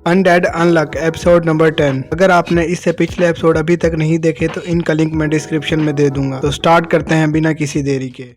Undead अनलक episode number 10। अगर आपने इससे पिछले एपिसोड अभी तक नहीं देखे तो इनका लिंक मैं डिस्क्रिप्शन में दे दूंगा। तो स्टार्ट करते हैं बिना किसी देरी के।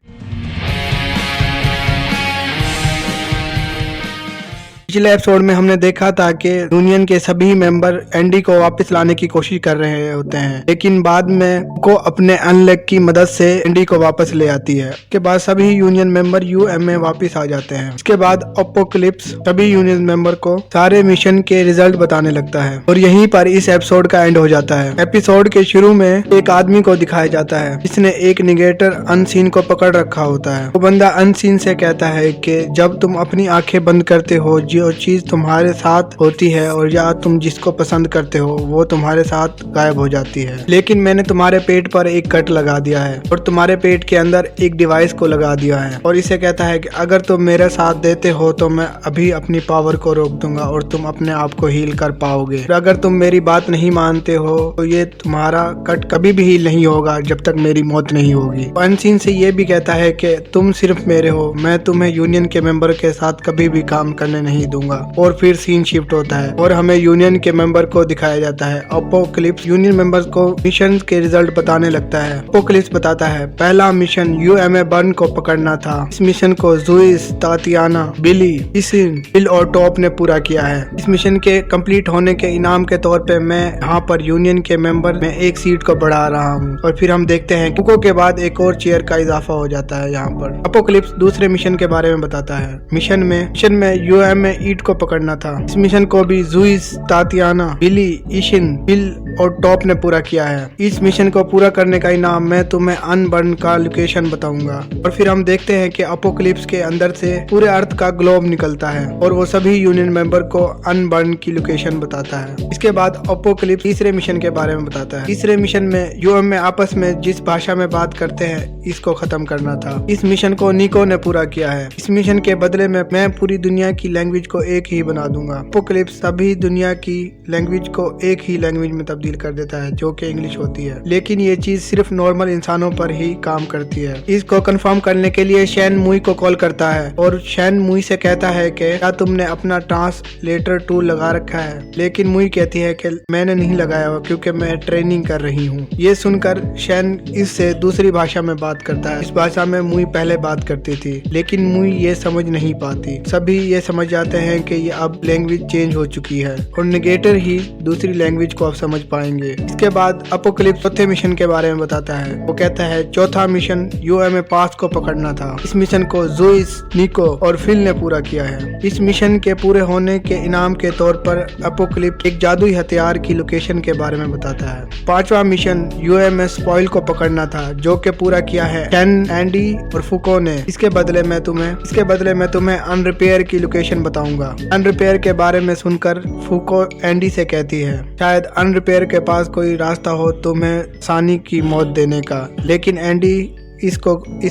पिछले एपिसोड में हमने देखा था कि यूनियन के सभी मेंबर एंडी को वापस लाने की कोशिश कर रहे होते हैं, लेकिन बाद में को अपने अनलक की मदद से एंडी को वापस ले आती है। उसके बाद सभी यूनियन मेंबर यूएम में वापस आ जाते हैं। इसके बाद अपोकलिप्स सभी यूनियन मेंबर को सारे मिशन के रिजल्ट बताने लगता है और यहीं पर इस एपिसोड का एंड हो जाता है। एपिसोड के शुरू में एक आदमी को दिखाया जाता है जिसने एक निगेटर अनसीन को पकड़ रखा होता है। वो बंदा अनसीन से कहता है कि जब तुम अपनी आंखें बंद करते हो जो चीज तुम्हारे साथ होती है और या तुम जिसको पसंद करते हो वो तुम्हारे साथ गायब हो जाती है। लेकिन मैंने तुम्हारे पेट पर एक कट लगा दिया है और तुम्हारे पेट के अंदर एक डिवाइस को लगा दिया है और इसे कहता है कि अगर तुम मेरे साथ देते हो तो मैं अभी अपनी पावर को रोक दूंगा और तुम अपने आप को हील कर पाओगे। और अगर तुम मेरी बात नहीं मानते हो तो ये तुम्हारा कट कभी भी हील नहीं होगा जब तक मेरी मौत नहीं होगी। अनसीन से ये भी कहता है कि तुम सिर्फ मेरे हो, मैं तुम्हें यूनियन के मेंबर के साथ कभी भी काम करने नहीं दूंगा। और फिर सीन शिफ्ट होता है और हमें यूनियन के मेंबर को दिखाया जाता है। अपोकलिप्स यूनियन मेंबर्स को मिशन के रिजल्ट बताने लगता है। अपोकलिप्स बताता है पहला मिशन यूएमए बर्न को पकड़ना था। इस मिशन को जुइस, तातियाना, बिली, इसिन, बिल और टॉप ने पूरा किया है। इस मिशन के कंप्लीट होने के इनाम के तौर पे मैं यहाँ पर यूनियन के मेंबर में एक सीट को बढ़ा रहा हूँ। और फिर हम देखते हैं कुको के बाद एक और चेयर का इजाफा हो जाता है। यहाँ पर अपोकलिप्स दूसरे मिशन के बारे में बताता है। मिशन में यूएमए ईट को पकड़ना था। इस मिशन को भी जुइस, तातियाना, बिली, इशिन, बिल और टॉप ने पूरा किया है। इस मिशन को पूरा करने का इनाम मैं तुम्हें अनबर्न का लोकेशन बताऊंगा। और फिर हम देखते हैं कि अपोकलिप्स के अंदर से पूरे अर्थ का ग्लोब निकलता है और वो सभी यूनियन मेंबर को अनबर्न की लोकेशन बताता है। इसके बाद अपोकलिप्स तीसरे मिशन के बारे में बताता है। तीसरे मिशन में यूएम में आपस में जिस भाषा में बात करते हैं इसको खत्म करना था। इस मिशन को निको ने पूरा किया है। इस मिशन के बदले में मैं पूरी दुनिया की लैंग्वेज को एक ही बना दूंगा। अपोकलिप्स सभी दुनिया की लैंग्वेज को एक ही लैंग्वेज में तब्दील कर देता है जो कि इंग्लिश होती है, लेकिन ये चीज सिर्फ नॉर्मल इंसानों पर ही काम करती है। इसको कंफर्म करने के लिए शैन मुई को कॉल करता है और शैन मुई से कहता है कि क्या तुमने अपना ट्रांसलेटर टूल लगा रखा है। लेकिन मुई कहती है कि मैंने नहीं लगाया हुआ क्योंकि मैं ट्रेनिंग कर रही हूँ। ये सुनकर शैन इससे दूसरी भाषा में बात करता है। इस भाषा में मुई पहले बात करती थी लेकिन मुई ये समझ नहीं पाती। सभी ये समझ जाते हैं कि ये अब लैंग्वेज चेंज हो चुकी है और निगेटर ही दूसरी लैंग्वेज को अब समझ पाएंगे। इसके बाद अपोकलिप्स चौथे मिशन के बारे में बताता है। वो कहता है चौथा मिशन यूएमए पास को पकड़ना था। इस मिशन को जुइस, निको और फिल ने पूरा किया है। इस मिशन के पूरे होने के इनाम के तौर पर अपोकलिप्स एक जादुई हथियार की लोकेशन के बारे में बताता है। पांचवा मिशन यूएमए स्पॉइल को पकड़ना था जो कि पूरा किया है कैन, एंडी और फुको ने। इसके बदले में तुम्हें अनरिपेयर की लोकेशन बताऊंगा। अनरिपेयर के बारे में सुनकर फुको एंडी से कहती है शायद अनरिपेयर के पास कोई रास्ता हो तुम्हें सानी की मौत देने का, लेकिन एंडी इस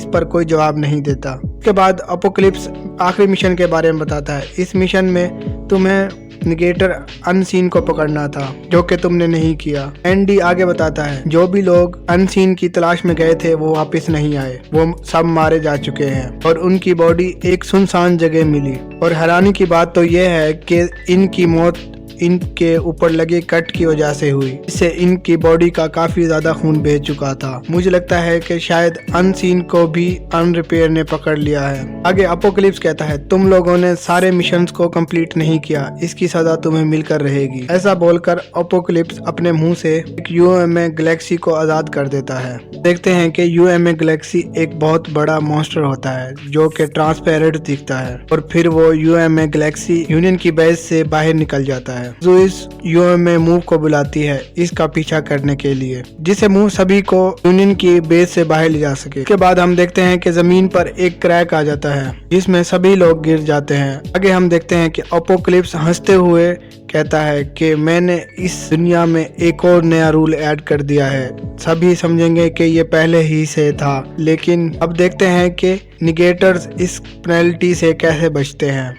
पर कोई जवाब नहीं देता। उसके बाद अपोकलिप्स आखिरी मिशन के बारे में बताता है। इस मिशन में तुम्हें निगेटर अनसीन को पकड़ना था जो कि तुमने नहीं किया। एंडी आगे बताता है जो भी लोग अनसीन की तलाश में गए थे वो वापस नहीं आए, वो सब मारे जा चुके हैं और उनकी बॉडी एक सुनसान जगह मिली। और हैरानी की बात तो यह है कि इनकी मौत इनके ऊपर लगे कट की वजह से हुई, इससे इनकी बॉडी का काफी ज्यादा खून बह चुका था। मुझे लगता है कि शायद अनसीन को भी अनरिपेयर ने पकड़ लिया है। आगे अपोकलिप्स कहता है तुम लोगों ने सारे मिशंस को कंप्लीट नहीं किया, इसकी सजा तुम्हें मिलकर रहेगी। ऐसा बोलकर अपोकलिप्स अपने मुंह से एक यूएमए गैलेक्सी को आजाद कर देता है। देखते हैं कि यूएमए गैलेक्सी एक बहुत बड़ा मॉन्स्टर होता है जो कि ट्रांसपेरेंट दिखता है और फिर वो यूएमए गैलेक्सी यूनियन की बेस से बाहर निकल जाता है। जुइस यूएमए मूव को बुलाती है इसका पीछा करने के लिए, जिसे मूव सभी को यूनियन की बेस से बाहर ले जा सके। इसके बाद हम देखते हैं कि जमीन पर एक क्रैक आ जाता है जिसमें सभी लोग गिर जाते हैं। आगे हम देखते हैं कि अपोकलिप्स हंसते हुए कहता है कि मैंने इस दुनिया में एक और नया रूल ऐड कर दिया है। सभी समझेंगे कि ये पहले ही से था, लेकिन अब देखते हैं कि निगेटर्स इस पेनल्टी से कैसे बचते हैं।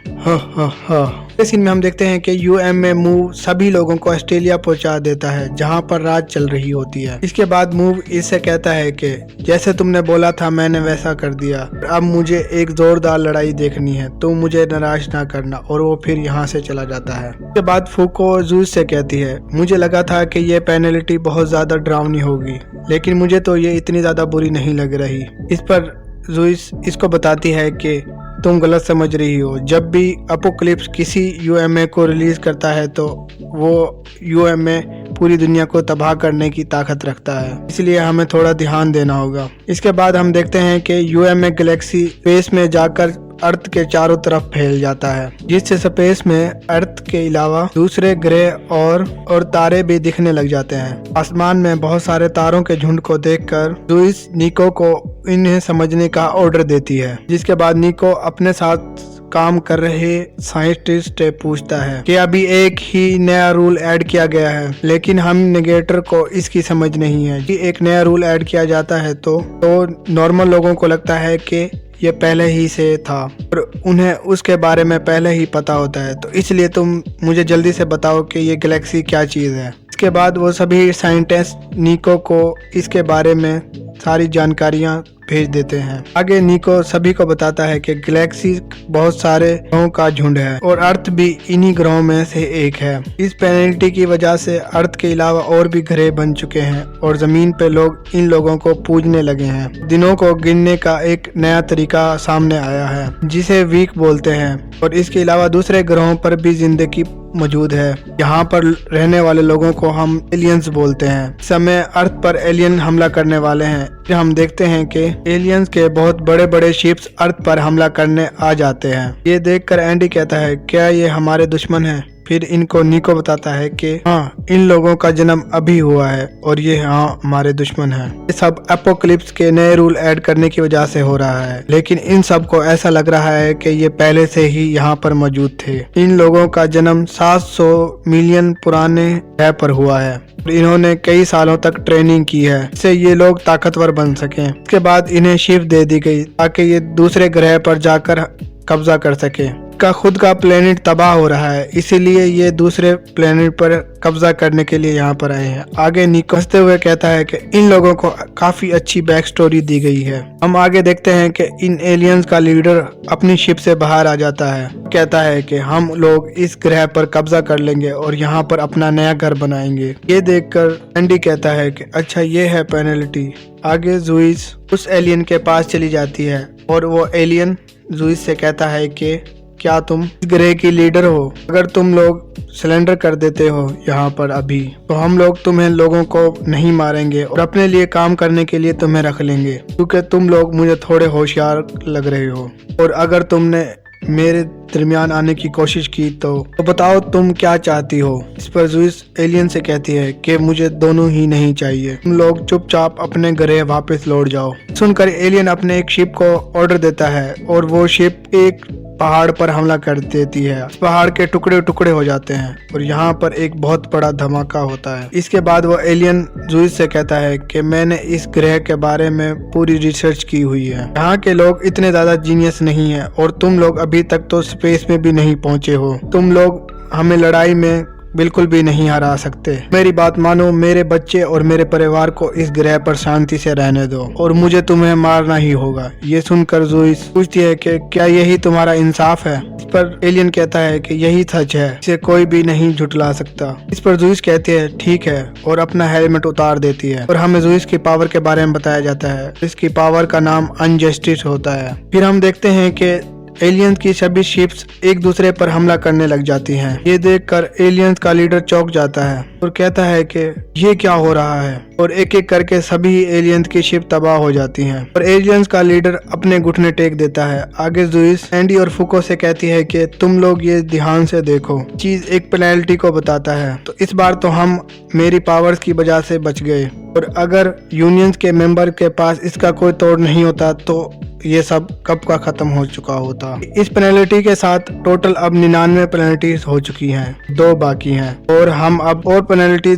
इस सीन में हम देखते हैं कि यूएमए मूव सभी लोगों को ऑस्ट्रेलिया पहुंचा देता है जहां पर रात चल रही होती है। इसके बाद मूव इससे कहता है कि जैसे तुमने बोला था मैंने वैसा कर दिया, अब मुझे एक जोरदार लड़ाई देखनी है, तुम मुझे निराश ना करना, और वो फिर यहाँ से चला जाता है। उसके बाद फूको जूस से कहती है मुझे लगा था कि ये पेनल्टी बहुत ज्यादा डरावनी होगी, लेकिन मुझे तो ये इतनी ज्यादा बुरी नहीं लग रही। इस पर जूस इसको बताती है कि तुम गलत समझ रही हो, जब भी अपोकलिप्स किसी यूएमए को रिलीज करता है तो वो यूएमए पूरी दुनिया को तबाह करने की ताकत रखता है, इसलिए हमें थोड़ा ध्यान देना होगा। इसके बाद हम देखते हैं कि यूएमए गैलेक्सी स्पेस में जाकर अर्थ के चारों तरफ फैल जाता है, जिससे स्पेस में अर्थ के अलावा दूसरे ग्रह और तारे भी दिखने लग जाते हैं। आसमान में बहुत सारे तारों के झुंड को देखकर लुइस निको को इन्हें समझने का ऑर्डर देती है, जिसके बाद निको अपने साथ काम कर रहे साइंटिस्ट से पूछता है कि अभी एक ही नया रूल ऐड किया गया है, लेकिन हम नेगेटर को इसकी समझ नहीं है कि एक नया रूल ऐड किया जाता है तो नॉर्मल लोगों को लगता है कि ये पहले ही से था और उन्हें उसके बारे में पहले ही पता होता है, तो इसलिए तुम मुझे जल्दी से बताओ कि ये गैलेक्सी क्या चीज़ है। इसके बाद वो सभी साइंटिस्ट निको को इसके बारे में सारी जानकारियां भेज देते हैं। आगे निको सभी को बताता है कि गैलेक्सी बहुत सारे ग्रहों का झुंड है और अर्थ भी इन्हीं ग्रहों में से एक है। इस पेनल्टी की वजह से अर्थ के अलावा और भी ग्रह बन चुके हैं और जमीन पे लोग इन लोगों को पूजने लगे हैं। दिनों को गिनने का एक नया तरीका सामने आया है जिसे वीक बोलते हैं, और इसके अलावा दूसरे ग्रहों पर भी जिंदगी मौजूद है। यहाँ पर रहने वाले लोगों को हम एलियंस बोलते हैं। इस समय अर्थ पर एलियन हमला करने वाले हैं। फिर हम देखते हैं कि एलियंस के बहुत बड़े बड़े शिप्स अर्थ पर हमला करने आ जाते हैं। ये देखकर एंडी कहता है क्या ये हमारे दुश्मन हैं? फिर इनको निको बताता है कि हाँ, इन लोगों का जन्म अभी हुआ है और ये हाँ हमारे दुश्मन हैं। ये सब एपोकलिप्स के नए रूल ऐड करने की वजह से हो रहा है, लेकिन इन सब को ऐसा लग रहा है कि ये पहले से ही यहाँ पर मौजूद थे। इन लोगों का जन्म 700 मिलियन पुराने ग्रह पर हुआ है। इन्होंने कई सालों तक ट्रेनिंग की है जिससे ये लोग ताकतवर बन सकें। इसके बाद इन्हें शिफ्ट दे दी गई ताकि ये दूसरे ग्रह पर जाकर कब्जा कर सके। का खुद का प्लेनेट तबाह हो रहा है, इसीलिए ये दूसरे प्लेनेट पर कब्जा करने के लिए यहाँ पर आए हैं। आगे निको हंसते हुए कहता है कि इन लोगों को काफी अच्छी बैक स्टोरी दी गई है। हम आगे देखते हैं कि इन एलियंस का लीडर अपनी शिप से बाहर आ जाता है, कहता है कि हम लोग इस ग्रह पर कब्जा कर लेंगे और यहाँ पर अपना नया घर बनाएंगे। ये देखकर एंडी कहता है कि अच्छा ये है पेनल्टी। आगे जूइस उस एलियन के पास चली जाती है और वो एलियन जूइस से कहता है कि क्या तुम इस ग्रह की लीडर हो? अगर तुम लोग सिलेंडर कर देते हो यहाँ पर अभी, तो हम लोग तुम्हें लोगों को नहीं मारेंगे और अपने लिए काम करने के लिए तुम्हें रख लेंगे, क्योंकि तुम लोग मुझे थोड़े होशियार लग रहे हो। और अगर तुमने मेरे दरमियान आने की कोशिश की तो बताओ तुम क्या चाहती हो? इस पर जूइस एलियन से कहती है कि मुझे दोनों ही नहीं चाहिए, तुम लोग चुपचाप अपने ग्रह वापस लौट जाओ। सुनकर एलियन अपने एक शिप को ऑर्डर देता है और वो शिप एक पहाड़ पर हमला कर देती है। पहाड़ के टुकड़े टुकड़े हो जाते हैं और यहाँ पर एक बहुत बड़ा धमाका होता है। इसके बाद वो एलियन जूइस से कहता है कि मैंने इस ग्रह के बारे में पूरी रिसर्च की हुई है। यहाँ के लोग इतने ज्यादा जीनियस नहीं है और तुम लोग अभी तक तो स्पेस में भी नहीं पहुँचे हो। तुम लोग हमें लड़ाई में बिल्कुल भी नहीं हरा सकते। मेरी बात मानो, मेरे बच्चे और मेरे परिवार को इस ग्रह पर शांति से रहने दो और मुझे तुम्हें मारना ही होगा। ये सुनकर जूइस पूछती है कि क्या यही तुम्हारा इंसाफ है? इस पर एलियन कहता है कि यही सच है, इसे कोई भी नहीं झुठला सकता। इस पर जूइस कहती है ठीक है और अपना हेलमेट उतार देती है और हमें जूइस की पावर के बारे में बताया जाता है। इसकी पावर का नाम अनजस्टिस होता है। फिर हम देखते हैं कि एलियंस की सभी शिप्स एक दूसरे पर हमला करने लग जाती हैं। ये देखकर एलियंस का लीडर चौंक जाता है और कहता है कि ये क्या हो रहा है, और एक एक करके सभी एलियंस की शिप तबाह हो जाती हैं और एलियंस का लीडर अपने घुटने टेक देता है। आगे जूइस एंडी और फुको से कहती है कि तुम लोग ये ध्यान से देखो, चीज एक पेनल्टी को बताता है, तो इस बार तो हम मेरी पावर्स की वजह से बच गए, और अगर यूनियंस के मेंबर के पास इसका कोई तोड़ नहीं होता तो ये सब कब का खत्म हो चुका होता। इस पेनल्टी के साथ टोटल अब 99 पेनल्टीज हो चुकी हैं, 2 बाकी हैं और हम अब और पेनल्टी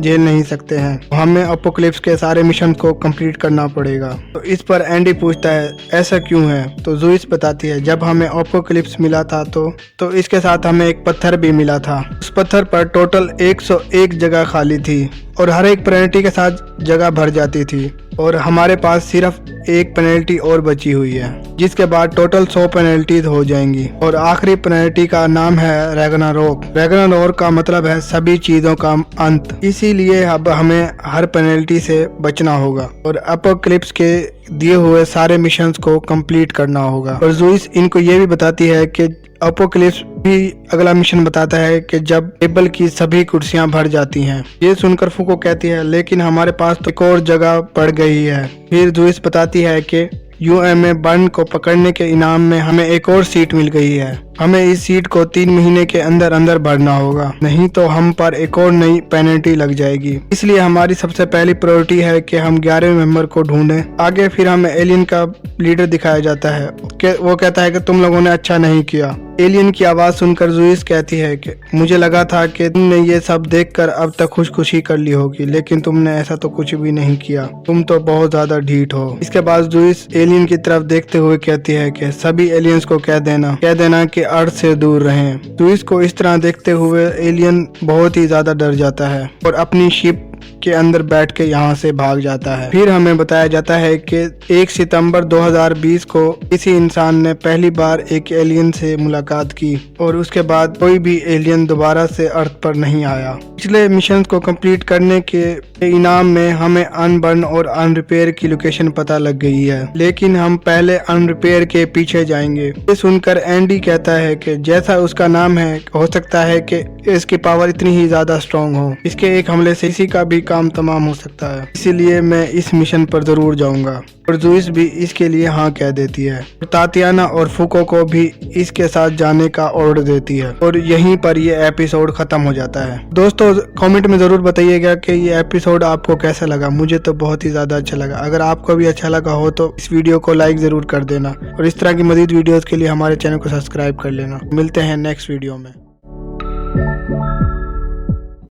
झेल नहीं सकते हैं। हमें अपोकलिप्स के सारे मिशन को कंप्लीट करना पड़ेगा। तो इस पर एंडी पूछता है ऐसा क्यों है। तो जुइस बताती है जब हमें अपोकलिप्स मिला था तो इसके साथ हमें एक पत्थर भी मिला था। उस पत्थर पर टोटल 101 जगह खाली थी और हर एक पेनल्टी के साथ जगह भर जाती थी और हमारे पास सिर्फ एक पेनल्टी और बची हुई है, जिसके बाद टोटल 100 पेनल्टीज हो जाएंगी और आखिरी पेनल्टी का नाम है रैग्नारोक। रैग्नारोक का मतलब है सभी चीजों का अंत, इसीलिए अब हमें हर पेनल्टी से बचना होगा और अपोकलिप्स के दिए हुए सारे मिशंस को कंप्लीट करना होगा। और जुइस इनको ये भी बताती है कि अपोकलिप्स भी अगला मिशन बताता है कि जब टेबल की सभी कुर्सियां भर जाती हैं। ये सुनकर फुको कहती है लेकिन हमारे पास तो एक और जगह पड़ गई है। फिर जुइस बताती है कि UMA बर्न को पकड़ने के इनाम में हमें एक और सीट मिल गई है। हमें इस सीट को 3 महीने के अंदर अंदर भरना होगा, नहीं तो हम पर एक और नई पेनल्टी लग जाएगी। इसलिए हमारी सबसे पहली प्रायोरिटी है कि हम 11वें मेंबर को ढूंढें। आगे फिर हमें एलियन का लीडर दिखाया जाता है। वो कहता है कि तुम लोगों ने अच्छा नहीं किया। एलियन की आवाज सुनकर जुइस कहती है कि मुझे लगा था कि तुमने ये सब देखकर अब तक खुशखुशी कर ली होगी, लेकिन तुमने ऐसा तो कुछ भी नहीं किया। तुम तो बहुत ज्यादा ढीठ हो। इसके बाद जुइस एलियन की तरफ देखते हुए कहती है कि सभी एलियंस को कह देना कि अर्थ से दूर रहें। जुइस को इस तरह देखते हुए एलियन बहुत ही ज्यादा डर जाता है और अपनी शिप के अंदर बैठ के यहाँ से भाग जाता है। फिर हमें बताया जाता है कि 1 सितंबर 2020 को किसी इंसान ने पहली बार एक एलियन से मुलाकात की और उसके बाद कोई भी एलियन दोबारा से अर्थ पर नहीं आया। पिछले मिशन को कंप्लीट करने के इनाम में हमें अनबर्न और अनरिपेयर की लोकेशन पता लग गई है, लेकिन हम पहले अनरिपेयर के पीछे जाएंगे। ये सुनकर एंडी कहता है कि जैसा उसका नाम है, हो सकता है कि इसकी पावर इतनी ही ज्यादा स्ट्रॉन्ग हो, इसके एक हमले से इसी का भी काम तमाम हो सकता है, इसीलिए मैं इस मिशन पर जरूर जाऊंगा। और जुइस भी इसके लिए हाँ कह देती है। तातियाना और फुको को भी इसके साथ जाने का ऑर्डर देती है और यहीं पर ये एपिसोड खत्म हो जाता है। दोस्तों कमेंट में जरूर बताइएगा कि ये एपिसोड आपको कैसा लगा। मुझे तो बहुत ही ज्यादा अच्छा लगा। अगर आपको भी अच्छा लगा हो तो इस वीडियो को लाइक जरूर कर देना और इस तरह की मजीद वीडियोस के लिए हमारे चैनल को सब्सक्राइब कर लेना। मिलते हैं नेक्स्ट वीडियो में।